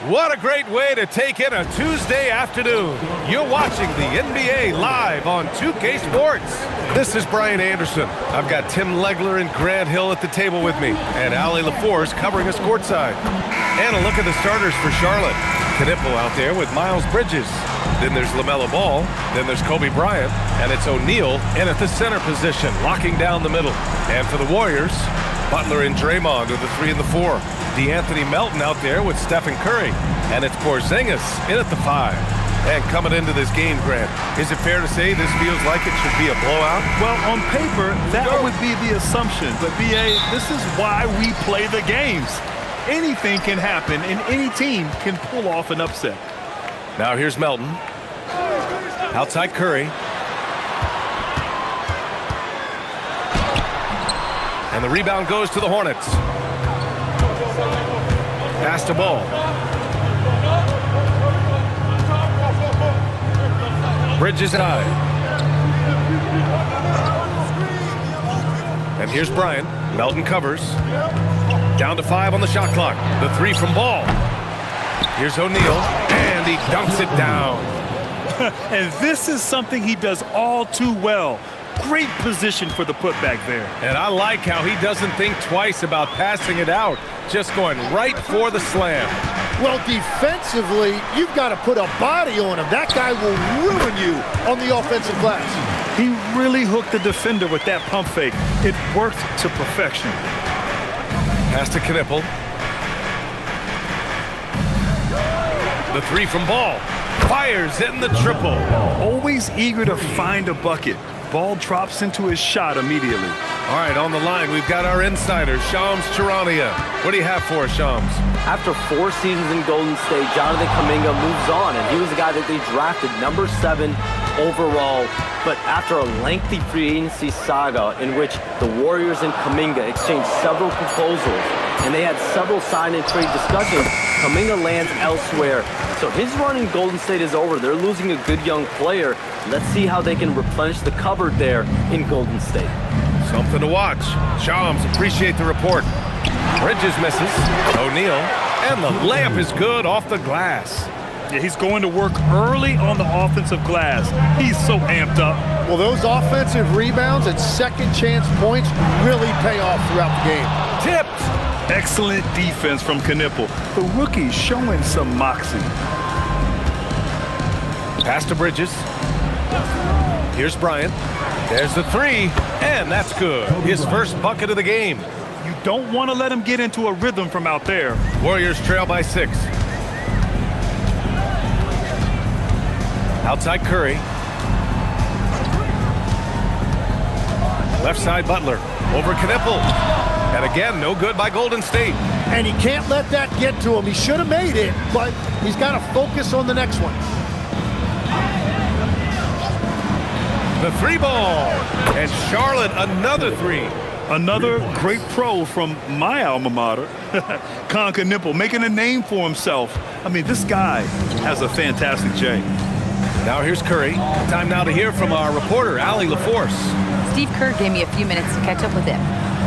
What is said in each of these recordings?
What a great way to take in a Tuesday afternoon. You're watching the NBA live on 2K Sports. This is Bryant Anderson. I've got Tim Legler and Grant Hill at the table with me, and Allie LaForce covering us courtside. And a look at the starters for Charlotte. Knipple out there with Miles Bridges. Then there's LaMelo Ball. Then there's Kobe Bryant. And it's O'Neal in at the center position, locking down the middle. And for the Warriors, Butler and Draymond are the 3 and the 4. D'Anthony Melton out there with Stephen Curry. And it's Porzingis in at the 5. And coming into this game, Grant, is it fair to say this feels like it should be a blowout? Well, on paper, that would be the assumption. But, B.A., this is why we play the games. Anything can happen, and any team can pull off an upset. Now here's Melton. Outside Curry. And the rebound goes to the Hornets. Pass to Ball. Bridges high. And here's Bryant. Melton covers. Down to 5 on the shot clock. The 3 from Ball. Here's O'Neal. And he dunks it down. And this is something he does all too well. Great position for the putback there. And I like how he doesn't think twice about passing it out. Just going right for the slam. Well, defensively, you've got to put a body on him. That guy will ruin you on the offensive glass. He really hooked the defender with that pump fake. It worked to perfection. Pass to Knipple. The 3 from Ball. Fires in the triple. Always eager to find a bucket. Ball drops into his shot immediately. All right, on the line, we've got our insider, Shams Charania. What do you have for us, Shams? After 4 seasons in Golden State, Jonathan Kuminga moves on, and he was the guy that they drafted number 7 overall. But after a lengthy free agency saga in which the Warriors and Kuminga exchanged several proposals, and they had several sign and trade discussions, Kuminga lands elsewhere. So his run in Golden State is over. They're losing a good young player. Let's see how they can replenish the cupboard there in Golden State. Something to watch. Shams, appreciate the report. Bridges misses. O'Neal. And the layup is good off the glass. Yeah, he's going to work early on the offensive glass. He's so amped up. Well, those offensive rebounds and second chance points really pay off throughout the game. Tipped. Excellent defense from Knipple. The rookie showing some moxie. Pass to Bridges. Here's Bryant. There's the 3, and that's good. His first bucket of the game. You don't want to let him get into a rhythm from out there. Warriors trail by 6. Outside Curry. Left side Butler. Over Knipple. And again, no good by Golden State. And he can't let that get to him. He should have made it, but he's got to focus on the next one. The 3 ball. And Charlotte, another 3. Another great pro from my alma mater, Con Knipple, making a name for himself. I mean, this guy has a fantastic J. Now here's Curry. Time now to hear from our reporter, Allie LaForce. Steve Kerr gave me a few minutes to catch up with him.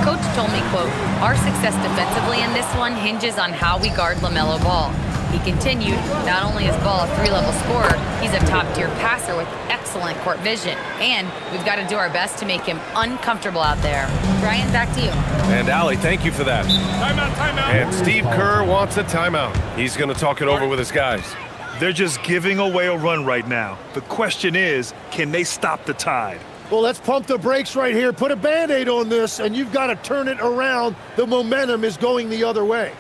Coach told me, quote, "Our success defensively in this one hinges on how we guard LaMelo Ball." He continued, not only is Ball a 3-level scorer, he's a top-tier passer with excellent court vision. And we've got to do our best to make him uncomfortable out there. Bryant, back to you. And Allie, thank you for that. Timeout, timeout. And Steve Kerr wants a timeout. He's going to talk it over with his guys. They're just giving away a run right now. The question is, can they stop the tide? Well, let's pump the brakes right here. Put a Band-Aid on this, and you've got to turn it around. The momentum is going the other way.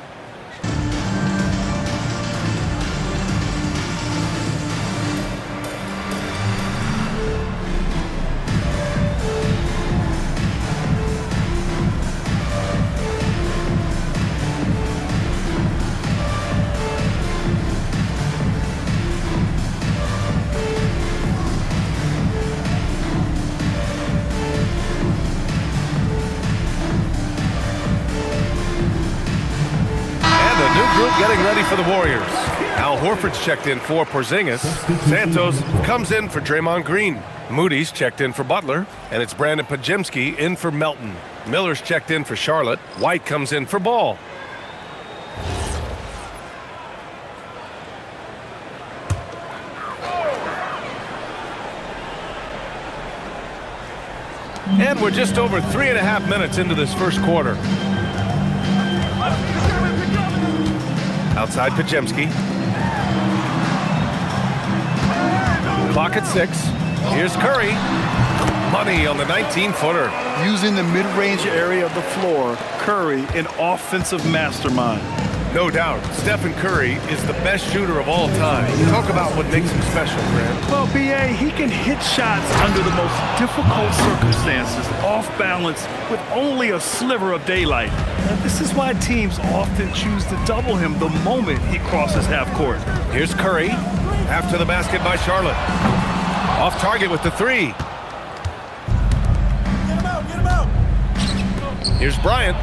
Getting ready for the Warriors. Al Horford's checked in for Porzingis. Santos comes in for Draymond Green. Moody's checked in for Butler. And it's Brandon Podziemski in for Melton. Miller's checked in for Charlotte. White comes in for Ball. And we're just over 3.5 minutes into this first quarter. Outside Pajemski. Clock at 6. Here's Curry. Money on the 19-footer. Using the mid-range area of the floor, Curry, an offensive mastermind. No doubt, Stephen Curry is the best shooter of all time. Talk about what makes him special, Grant. Well, B.A., he can hit shots under the most difficult circumstances, off balance, with only a sliver of daylight. And this is why teams often choose to double him the moment he crosses half court. Here's Curry, after the basket by Charlotte. Off target with the 3. Here's Bryant.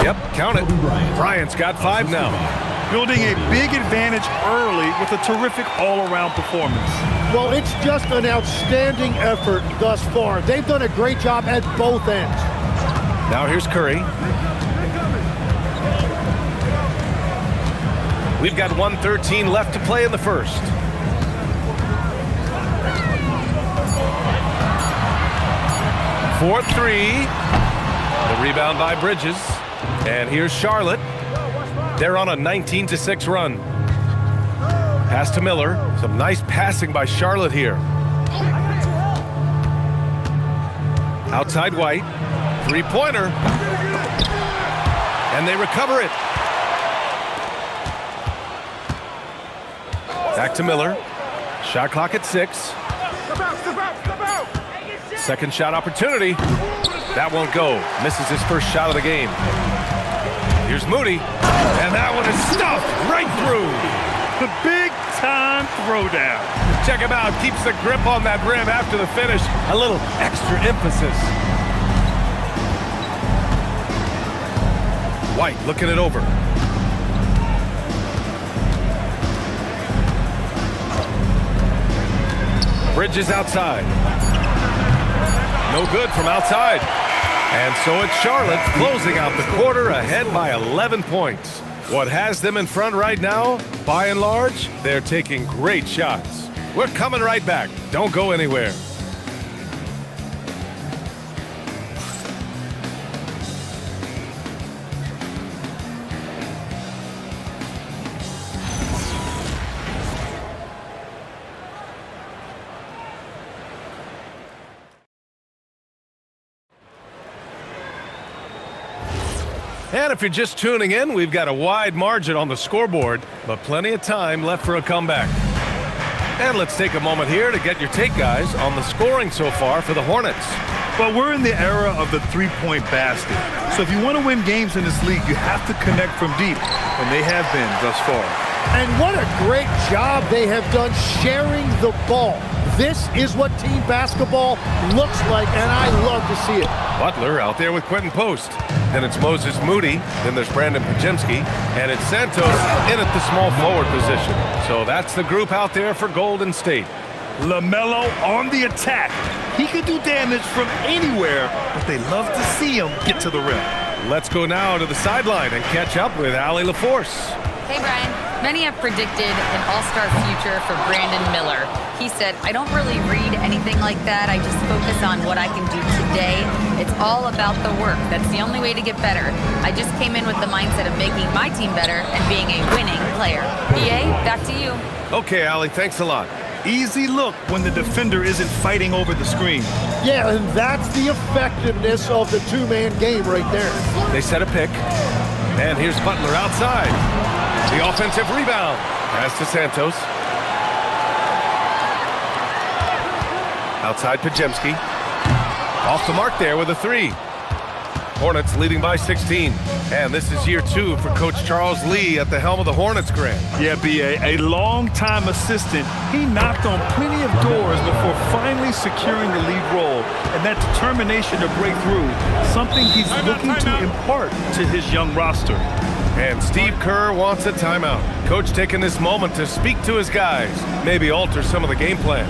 Yep, count it. Bryant's got 5 now. Building a big advantage early with a terrific all-around performance. Well, it's just an outstanding effort thus far. They've done a great job at both ends. Now here's Curry. We've got 1:13 left to play in the first. For 3. The rebound by Bridges. And here's Charlotte. They're on a 19-6 run. Pass to Miller. Some nice passing by Charlotte here. Outside White. 3-pointer. And they recover it. Back to Miller. Shot clock at 6. Second shot opportunity. That won't go. Misses his first shot of the game. Here's Moody. And that one is stuffed right through. The big-time throwdown. Check him out. Keeps the grip on that rim after the finish. A little extra emphasis. White looking it over. Bridges outside. No good from outside. And so it's Charlotte closing out the quarter ahead by 11 points. What has them in front right now, by and large, they're taking great shots. We're coming right back. Don't go anywhere. And if you're just tuning in, we've got a wide margin on the scoreboard, but plenty of time left for a comeback. And let's take a moment here to get your take, guys, on the scoring so far for the Hornets. Well, we're in the era of the three-point basket. So if you want to win games in this league, you have to connect from deep, and they have been thus far. And what a great job they have done sharing the ball. This is what team basketball looks like, and I love to see it. Butler out there with Quentin Post. Then it's Moses Moody. Then there's Brandon Pajemski. And it's Santos in at the small forward position. So that's the group out there for Golden State. LaMelo on the attack. He can do damage from anywhere, but they love to see him get to the rim. Let's go now to the sideline and catch up with Allie LaForce. Hey, Brian. Many have predicted an all-star future for Brandon Miller. He said, I don't really read anything like that. I just focus on what I can do today. It's all about the work. That's the only way to get better. I just came in with the mindset of making my team better and being a winning player. BA, back to you. Okay, Allie, thanks a lot. Easy look when the defender isn't fighting over the screen. Yeah, and that's the effectiveness of the two-man game right there. They set a pick. And here's Butler outside. The offensive rebound. Pass to Santos. Outside Pajemski. Off the mark there with a 3. Hornets leading by 16. And this is year 2 for Coach Charles Lee at the helm of the Hornets, Grant. Yeah, B.A., a long-time assistant. He knocked on plenty of doors before finally securing the lead role. And that determination to break through, something he's looking to impart to his young roster. And Steve Kerr wants a timeout. Coach taking this moment to speak to his guys, maybe alter some of the game plan.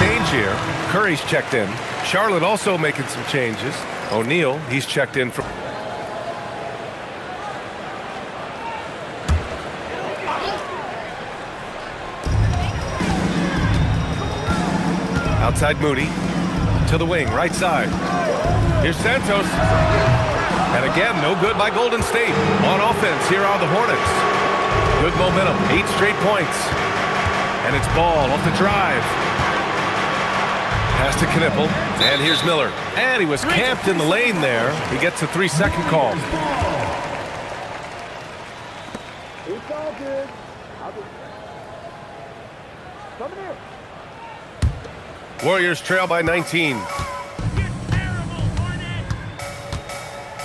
change here. Curry's checked in. Charlotte also making some changes. O'Neal, he's checked in from... Outside Moody. To the wing, right side. Here's Santos. And again, no good by Golden State. On offense, here are the Hornets. Good momentum, 8 straight points. And it's Ball off the drive. Pass to Knipple. And here's Miller. And he was camped in the lane there. He gets a 3-second call. It's all good. Coming in. Warriors trail by 19.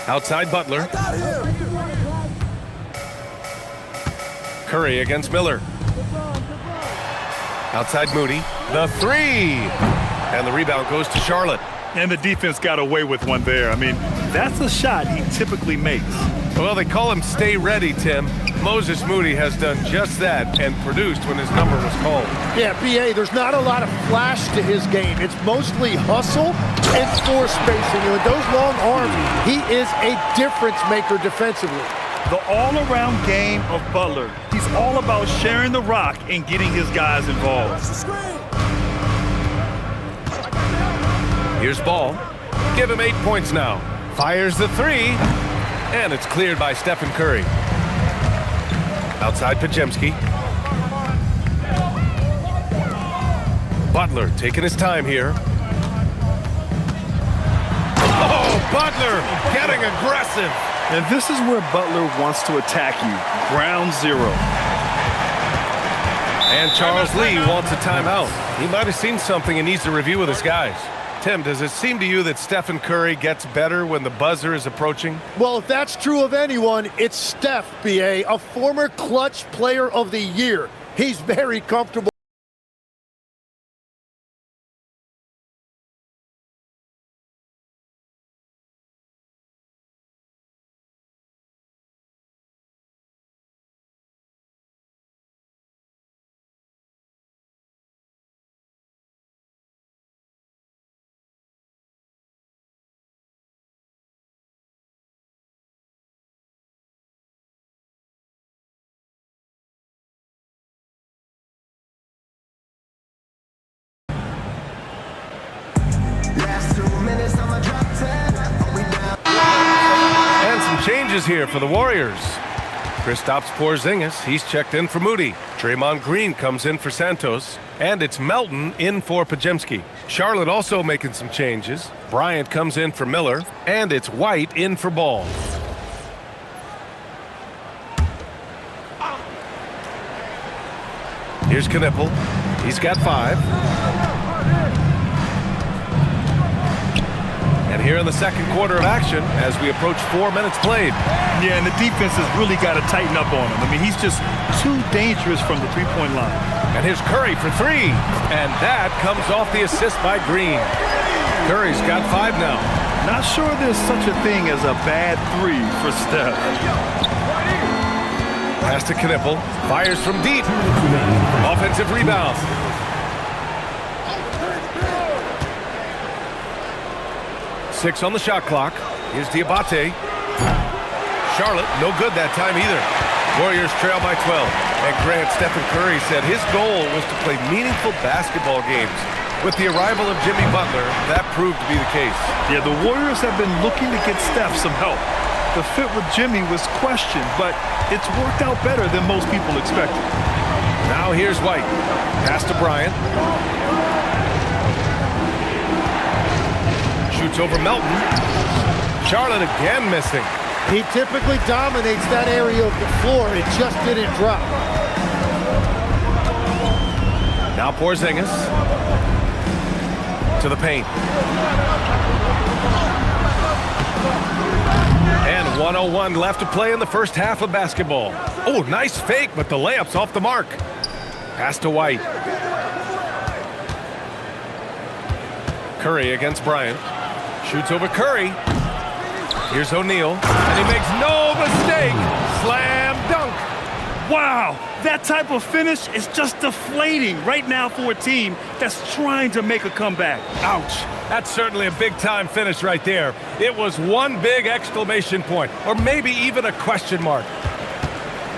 Outside Butler. Curry against Miller. Outside Moody. The 3. And the rebound goes to Charlotte. And the defense got away with one there. I mean, that's a shot he typically makes. Well, they call him stay ready, Tim. Moses Moody has done just that and produced when his number was called. Yeah, B.A., there's not a lot of flash to his game. It's mostly hustle and floor spacing. And with those long arms, he is a difference maker defensively. The all-around game of Butler. He's all about sharing the rock and getting his guys involved. Here's Ball. Give him 8 points now. Fires the 3. And it's cleared by Stephen Curry. Outside Podziemski. Butler taking his time here. Oh, Butler getting aggressive. And this is where Butler wants to attack you. Ground zero. And Charles Lee wants a timeout. He might have seen something and needs to review with his guys. Tim, does it seem to you that Stephen Curry gets better when the buzzer is approaching? Well, if that's true of anyone, it's Steph, B.A., a former clutch player of the year. He's very comfortable. And some changes here for the Warriors. Kristaps Porzingis, he's checked in for Moody. Draymond Green comes in for Santos. And it's Melton in for Podziemski. Charlotte also making some changes. Bryant comes in for Miller. And it's White in for Ball. Here's Knipple. He's got 5. And here in the second quarter of action as we approach 4 minutes played. Yeah, and the defense has really got to tighten up on him. I mean, he's just too dangerous from the three-point line. And here's Curry for 3. And that comes off the assist by Green. Curry's got 5 now. Not sure there's such a thing as a bad 3 for Steph. Pass to Knipple. Fires from deep. Offensive rebound. Six on the shot clock. Here's Diabate. Charlotte, no good that time either. Warriors trail by 12. And Grant, Stephen Curry said his goal was to play meaningful basketball games. With the arrival of Jimmy Butler, that proved to be the case. Yeah, the Warriors have been looking to get Steph some help. The fit with Jimmy was questioned, but it's worked out better than most people expected. Now here's White. Pass to Bryant. Shoots over Melton. Charlotte again missing. He typically dominates that area of the floor. It just didn't drop. Now Porzingis. To the paint. And 1:01 left to play in the first half of basketball. Oh, nice fake, but the layup's off the mark. Pass to White. Curry against Bryant. Shoots over Curry. Here's O'Neal. And he makes no mistake. Slam dunk. Wow, That type of finish is just deflating right now for a team that's trying to make a comeback. Ouch. That's certainly a big-time finish right there. It was one big exclamation point, or maybe even a question mark.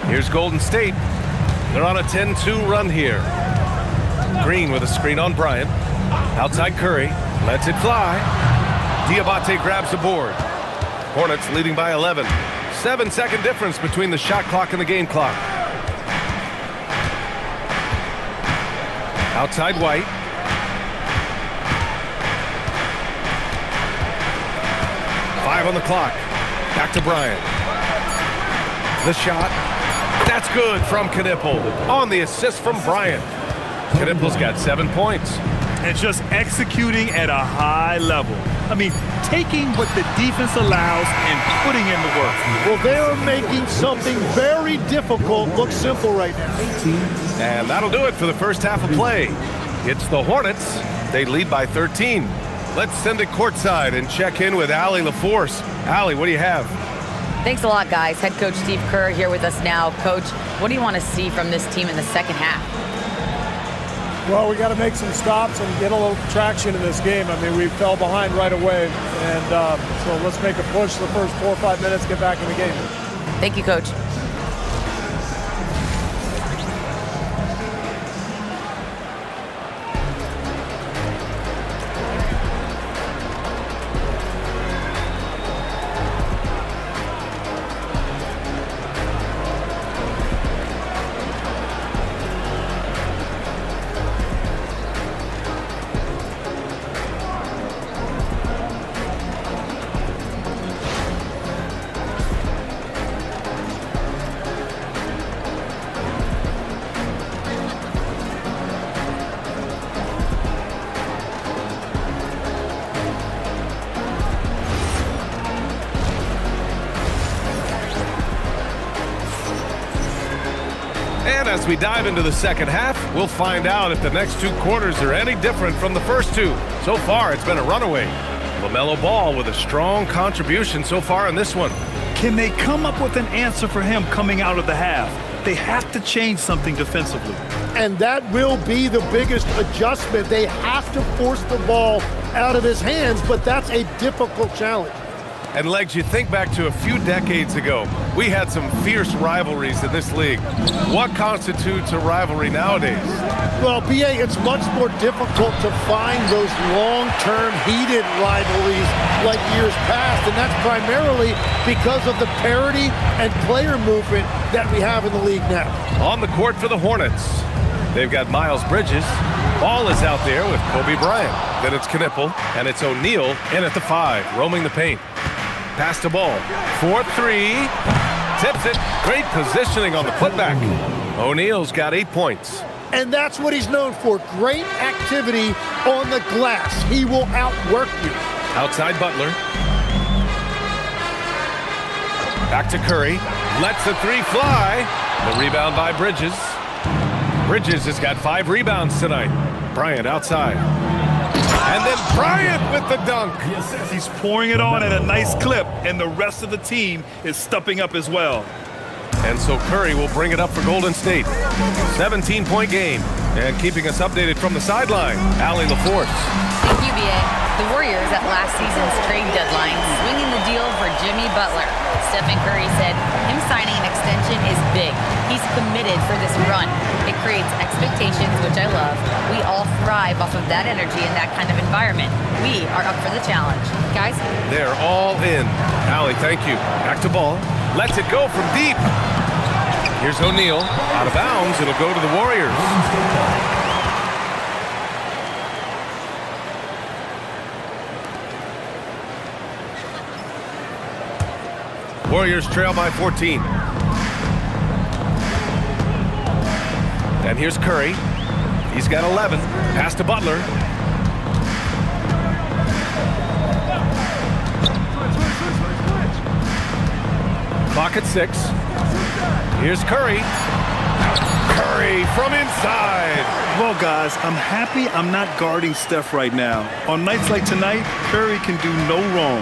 Here's Golden State. They're on a 10-2 run here. Green with a screen on Bryant. Outside Curry. Lets it fly. Diabate grabs the board. Hornets leading by 11. 7-second difference between the shot clock and the game clock. Outside White. Five on the clock. Back to Bryant. The shot. That's good from Knipple. On the assist from Bryant. Knipple's got 7 points. And just executing at a high level. I mean, taking what the defense allows and putting in the work. Well, they are making something very difficult look simple right now. And that'll do it for the first half of play. It's the Hornets. They lead by 13. Let's send it courtside and check in with Allie LaForce. Allie, what do you have? Thanks a lot, guys. Head coach Steve Kerr here with us now. Coach, what do you want to see from this team in the second half? Well, we got to make some stops and get a little traction in this game. I mean, we fell behind right away, and so let's make a push the first 4 or 5 minutes, get back in the game. Thank you, Coach. And as we dive into the second half, we'll find out if the next 2 quarters are any different from the first 2. So far, it's been a runaway. LaMelo Ball with a strong contribution so far in this one. Can they come up with an answer for him coming out of the half? They have to change something defensively. And that will be the biggest adjustment. They have to force the ball out of his hands, but that's a difficult challenge. And Legs, you think back to a few decades ago, we had some fierce rivalries in this league. What constitutes a rivalry nowadays? Well, BA, it's much more difficult to find those long-term heated rivalries like years past, and that's primarily because of the parity and player movement that we have in the league now. On the court for the Hornets, they've got Miles Bridges. Ball is out there with Kobe Bryant. Then it's Knipple, and it's O'Neal in at the 5, roaming the paint. Pass the ball. 4-3. Tips it. Great positioning on the putback. O'Neal's got 8 points. And that's what he's known for. Great activity on the glass. He will outwork you. Outside Butler. Back to Curry. Lets the 3 fly. The rebound by Bridges. Bridges has got 5 rebounds tonight. Bryant outside. And then Bryant with the dunk. He's pouring it on at a nice clip, and the rest of the team is stepping up as well. And so Curry will bring it up for Golden State. 17-point game. And keeping us updated from the sideline, Allie LaForce. Thank you, BA. The Warriors at last season's trade deadline swinging the deal for Jimmy Butler. Stephen Curry said him signing an extension is big. He's committed for this run. It creates expectations, which I love. We all thrive off of that energy and that kind of environment. We are up for the challenge. Guys? They're all in. Allie, thank you. Back to Ball. Lets it go from deep. Here's O'Neal. Out of bounds. It'll go to the Warriors. Warriors trail by 14. And here's Curry. He's got 11. Pass to Butler. Clock at 6. Here's Curry. Curry from inside. Well, guys, I'm happy I'm not guarding Steph right now. On nights like tonight, Curry can do no wrong.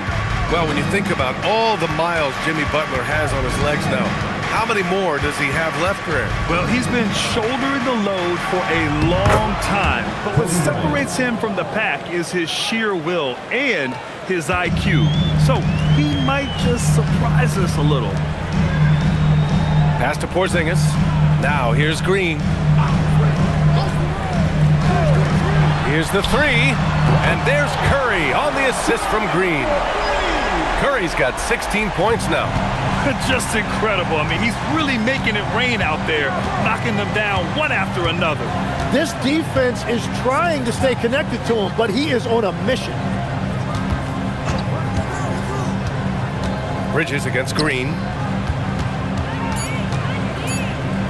Well, when you think about all the miles Jimmy Butler has on his legs now, How many more does he have left, Grant? Well, he's been shouldering the load for a long time. But what separates him from the pack is his sheer will and his IQ. So he might just surprise us a little. Pass to Porzingis. Now here's Green. Here's the three. And there's Curry on the assist from Green. Curry's got 16 points now. Just incredible. I mean, he's really making it rain out there, knocking them down one after another. This defense is trying to stay connected to him, but he is on a mission. Bridges against Green.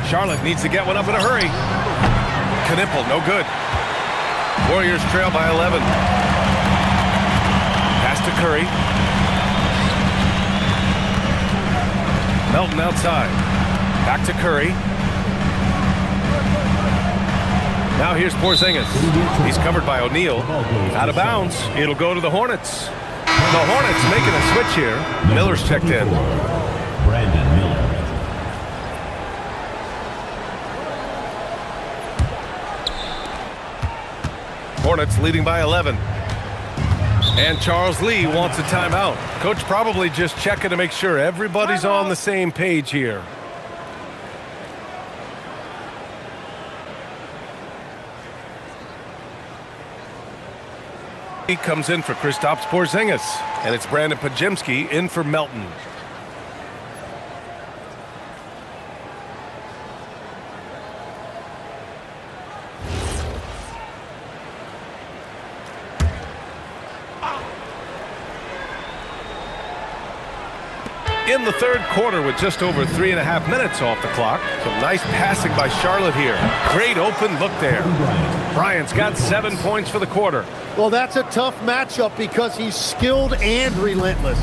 Charlotte needs to get one up in a hurry. Knipple, no good. Warriors trail by 11. Pass to Curry. Melton outside. Back to Curry. Now here's Porzingis. He's covered by O'Neal. Out of bounds. It'll go to the Hornets. The Hornets making a switch here. Miller's checked in. Brandon Miller. Hornets leading by 11. And Charles Lee wants a timeout. Coach probably just checking to make sure everybody's on the same page here. He comes in for Kristaps Porzingis, and it's Brandon Podziemski in for Melton. In the third quarter with just over 3.5 minutes off the clock. Some nice passing by Charlotte here. Great open look there. Bryant's got 7 points for the quarter. Well, that's a tough matchup because he's skilled and relentless.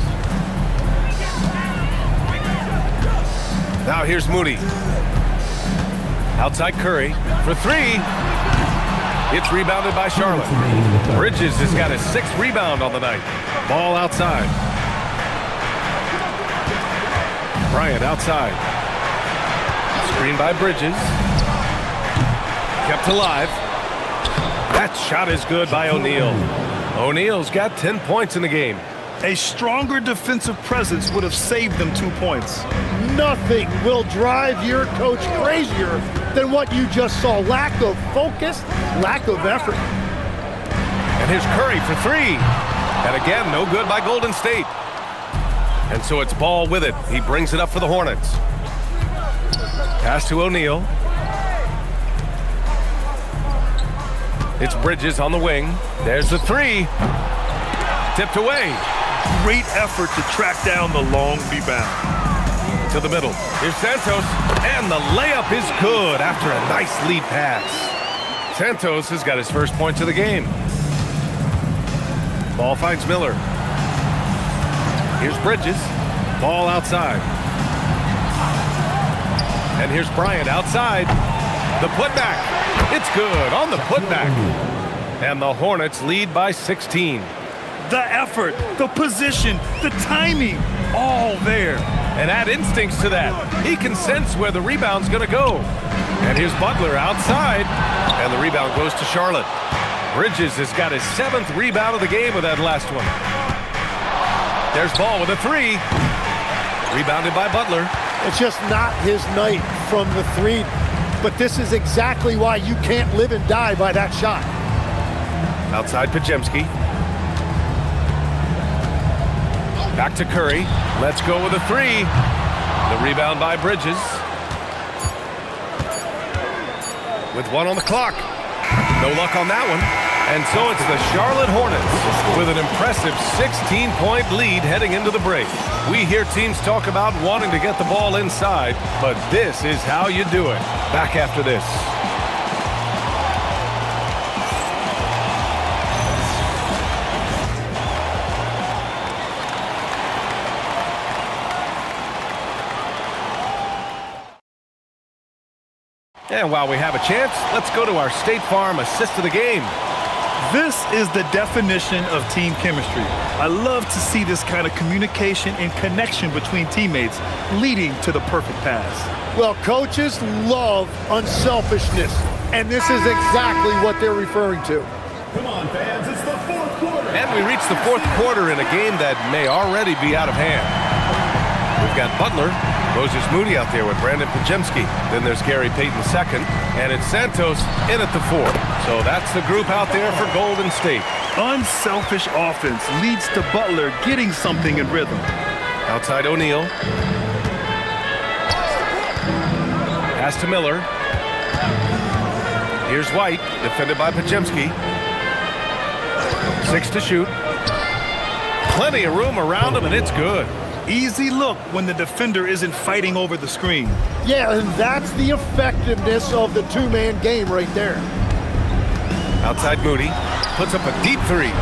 Now here's Moody. Outside Curry for three. It's rebounded by Charlotte. Bridges has got his 6th rebound on the night. Ball outside. Bryant outside. Screen by Bridges. Kept alive. That shot is good by O'Neal. O'Neal's got 10 points in the game. A stronger defensive presence would have saved them 2 points. Nothing will drive your coach crazier than what you just saw. Lack of focus, lack of effort. And here's Curry for three. And again, no good by Golden State. And so it's Ball with it. He brings it up for the Hornets. Pass to O'Neal. It's Bridges on the wing. There's the three. Tipped away. Great effort to track down the long rebound. To the middle. Here's Santos. And the layup is good after a nice lead pass. Santos has got his first points of the game. Ball finds Miller. Here's Bridges. Ball outside. And here's Bryant outside. The putback. It's good on the putback. And the Hornets lead by 16. The effort, the position, the timing, all there. And add instincts to that. He can sense where the rebound's going to go. And here's Butler outside. And the rebound goes to Charlotte. Bridges has got his 7th rebound of the game with that last one. There's Ball with a three. Rebounded by Butler. It's just not his night from the three. But this is exactly why you can't live and die by that shot. Outside Podziemski. Back to Curry. Let's go with a three. The rebound by Bridges. With 1 on the clock. No luck on that one. And so it's the Charlotte Hornets with an impressive 16-point lead heading into the break. We hear teams talk about wanting to get the ball inside, but this is how you do it. Back after this. And while we have a chance, let's go to our State Farm assist of the game. This is the definition of team chemistry. I love to see this kind of communication and connection between teammates leading to the perfect pass. Well, coaches love unselfishness, and this is exactly what they're referring to. Come on, fans, it's the fourth quarter. And we reach the fourth quarter in a game that may already be out of hand. We've got Butler, Moses Moody out there with Brandon Pajemski. Then there's Gary Payton second, and it's Santos in at the fourth. So that's the group out there for Golden State. Unselfish offense leads to Butler getting something in rhythm. Outside O'Neal. Pass to Miller. Here's White, defended by Pajemski. 6 to shoot. Plenty of room around him, and it's good. Easy look when the defender isn't fighting over the screen. Yeah, and that's the effectiveness of the two-man game right there. Outside Moody. Puts up a deep three.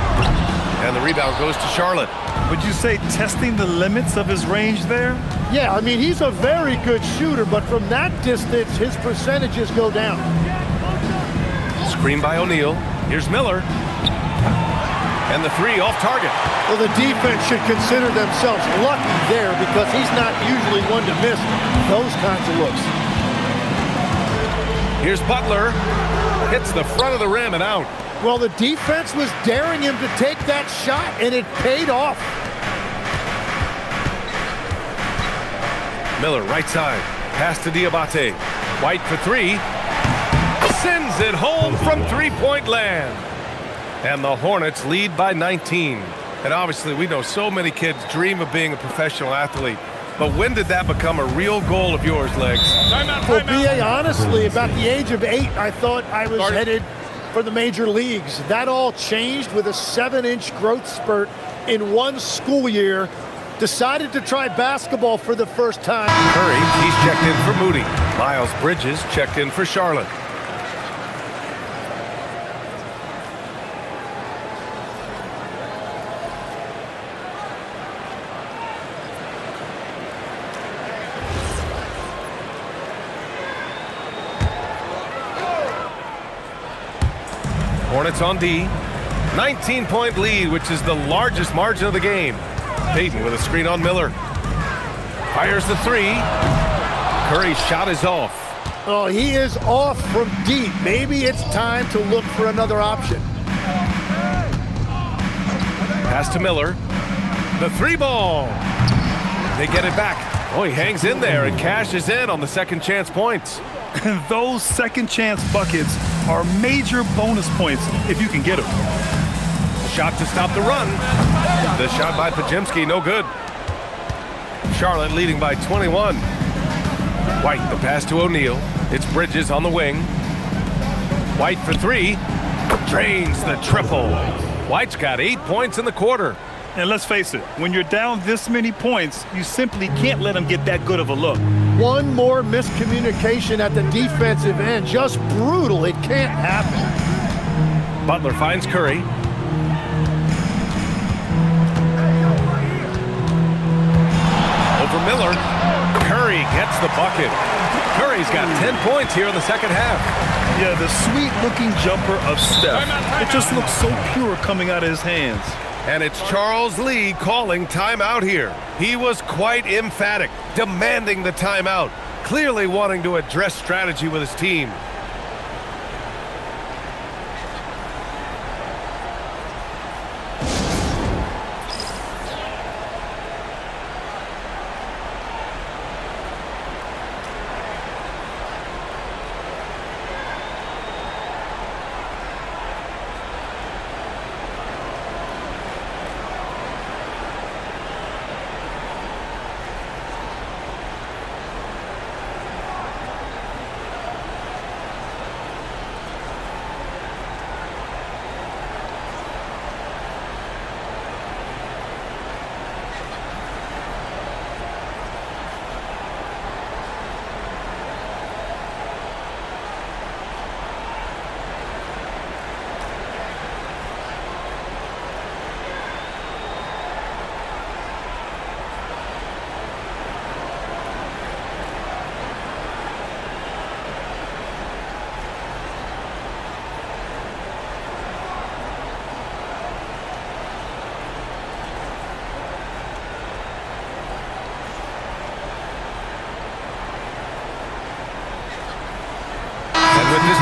And the rebound goes to Charlotte. Would you say testing the limits of his range there? Yeah, I mean, he's a very good shooter, but from that distance, his percentages go down. Screen by O'Neal. Here's Miller. And the three off target. Well, the defense should consider themselves lucky there because he's not usually one to miss those kinds of looks. Here's Butler. Hits the front of the rim and out. Well, the defense was daring him to take that shot, and it paid off. Miller, right side. Pass to Diabate. White for three. Sends it home from three-point land. And the Hornets lead by 19. And obviously, we know so many kids dream of being a professional athlete. But when did that become a real goal of yours, Legs? Well, B.A., honestly, about the age of 8, I thought I was headed for the major leagues. That all changed with a 7-inch growth spurt in one school year. Decided to try basketball for the first time. Curry, he's checked in for Moody. Miles Bridges checked in for Charlotte. Hornets on D. 19-point lead, which is the largest margin of the game. Payton with a screen on Miller. Fires the three. Curry's shot is off. Oh, he is off from deep. Maybe it's time to look for another option. Pass to Miller. The three ball. They get it back. Oh, he hangs in there and cashes in on the second chance points. Those second chance buckets are major bonus points if you can get them. Shot to stop the run. The shot by Pajemski, no good. Charlotte leading by 21. White, the pass to O'Neal. It's Bridges on the wing. White for three. Drains the triple. White's got 8 points in the quarter. And let's face it, when you're down this many points, you simply can't let them get that good of a look. One more miscommunication at the defensive end. Just brutal. It can't happen. Butler finds Curry. Over Miller. Curry gets the bucket. Curry's got 10 points here in the second half. Yeah, the sweet-looking jumper of Steph. It just looks so pure coming out of his hands. And it's Charles Lee calling timeout here. He was quite emphatic, demanding the timeout, clearly wanting to address strategy with his team.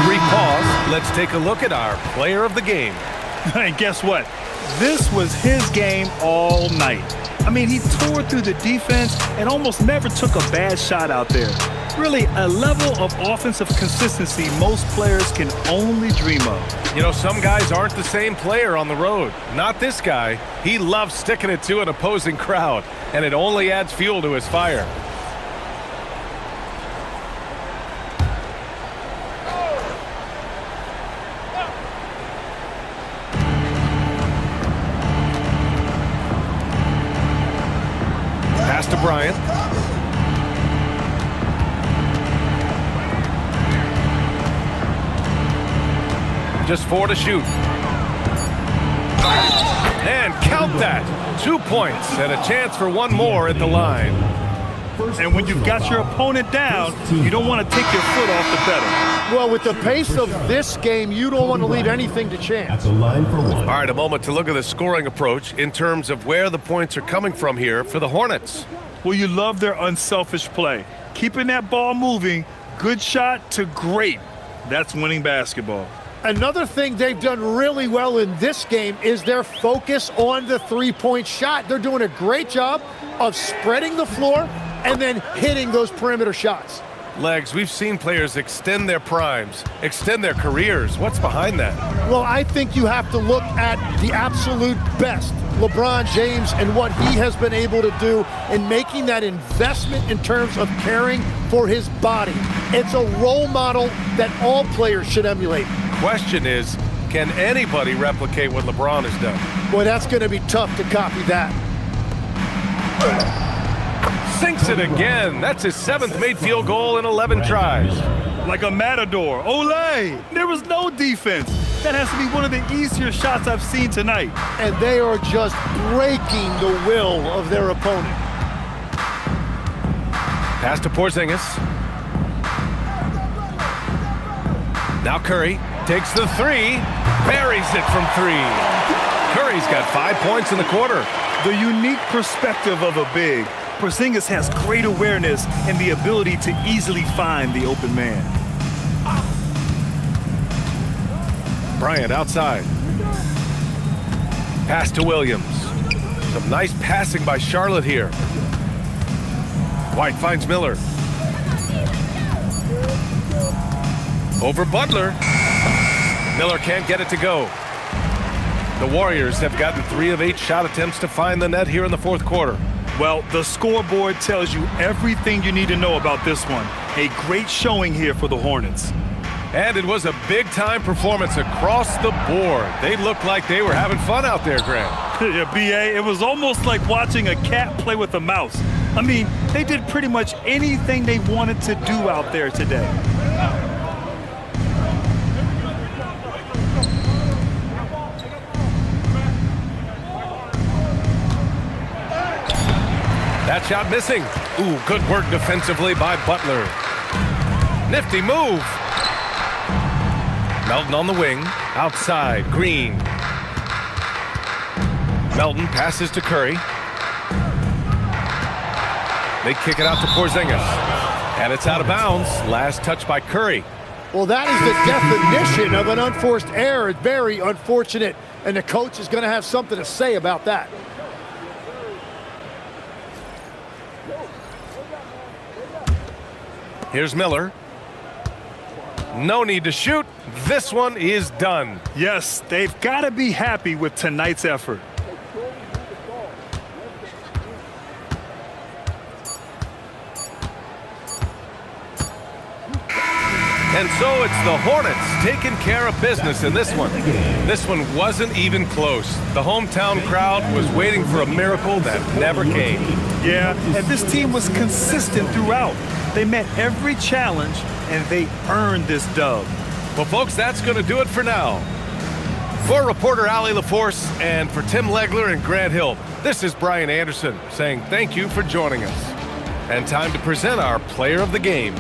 brief pause. Let's take a look at our player of the game. And guess what? This was his game all night. I mean, he tore through the defense and almost never took a bad shot out there. Really, a level of offensive consistency most players can only dream of. You know, some guys aren't the same player on the road. Not this guy. He loves sticking it to an opposing crowd, and it only adds fuel to his fire. Pass to Bryant. Just 4 to shoot. And count that. 2 points and a chance for one more at the line. And when you've got your opponent down, you don't want to take your foot off the pedal. Well, with the pace of this game, you don't want to leave anything to At chance. the line for one. All right, a moment to look at the scoring approach in terms of where the points are coming from here for the Hornets. Well, you love their unselfish play. Keeping that ball moving, good shot to great. That's winning basketball. Another thing they've done really well in this game is their focus on the three-point shot. They're doing a great job of spreading the floor and then hitting those perimeter shots. Legs, we've seen players extend their primes, extend their careers. What's behind that? Well, I think you have to look at the absolute best, LeBron James, and what he has been able to do in making that investment in terms of caring for his body. It's a role model that all players should emulate. Question is, can anybody replicate what LeBron has done? Boy, that's going to be tough to copy that. Sinks it again. That's his 7th made field goal in 11 tries. Like a matador. Olay! There was no defense. That has to be one of the easier shots I've seen tonight. And they are just breaking the will of their opponent. Pass to Porzingis. Now Curry takes the 3, buries it from 3. Curry's got 5 points in the quarter. The unique perspective of a big. Porzingis has great awareness and the ability to easily find the open man. Bryant outside. Pass to Williams. Some nice passing by Charlotte here. White finds Miller. Over Butler. Miller can't get it to go. The Warriors have gotten 3 of 8 shot attempts to find the net here in the 4th quarter. Well, the scoreboard tells you everything you need to know about this one. A great showing here for the Hornets. And it was a big-time performance across the board. They looked like they were having fun out there, Grant. Yeah, B.A., it was almost like watching a cat play with a mouse. I mean, they did pretty much anything they wanted to do out there today. That shot missing. Ooh, good work defensively by Butler. Nifty move. Melton on the wing. Outside, Green. Melton passes to Curry. They kick it out to Porzingis. And it's out of bounds. Last touch by Curry. Well, that is the definition of an unforced error. It's very unfortunate, and the coach is going to have something to say about that. Here's Miller. No need to shoot. This one is done. Yes, they've got to be happy with tonight's effort. And so it's the Hornets taking care of business in this one. This one wasn't even close. The hometown crowd was waiting for a miracle that never came. Yeah, and this team was consistent throughout. They met every challenge, and they earned this dub. Well, folks, that's going to do it for now. For reporter Allie LaForce and for Tim Legler and Grant Hill, this is Brian Anderson saying thank you for joining us. And time to present our player of the game.